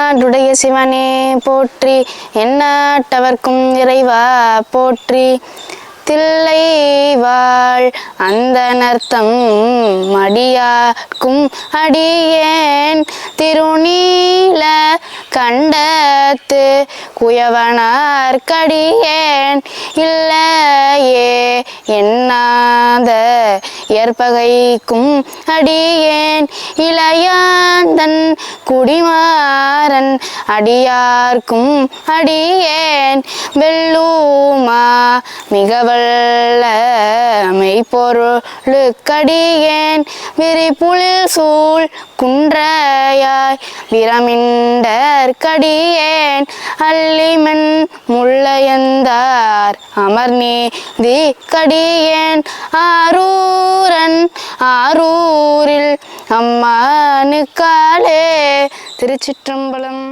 எந்நாடுடைய சிவனே போற்றி, எந்நாட்டவர்க்கும் இறைவா போற்றி. தில்லை வாழ் அந்தணர்தம் மடியார்க்கும் அடியேன் திருநீல கண்டத்து குயவனார்க்கடியேன் இல்லையே எண்ணாத ஏற்பகைக்கும் அடியேன் இளையாந்தன் குடிமாறன் அடியார்க்கும் அடியேன் வெல்லூமா மிகவல்ல மெய்ப்பொருளுக்கடியேன் விரிபுலில் சூழ் குன்றையாய் விரமிண்டற்கடியேன் அல்லிமென் முள்ளையந்தார் அமர்நீதி கடியேன் ஆரூரன் ஆரூரில் அம்மானுக்காலே. திருச்சிற்றம்பலம்.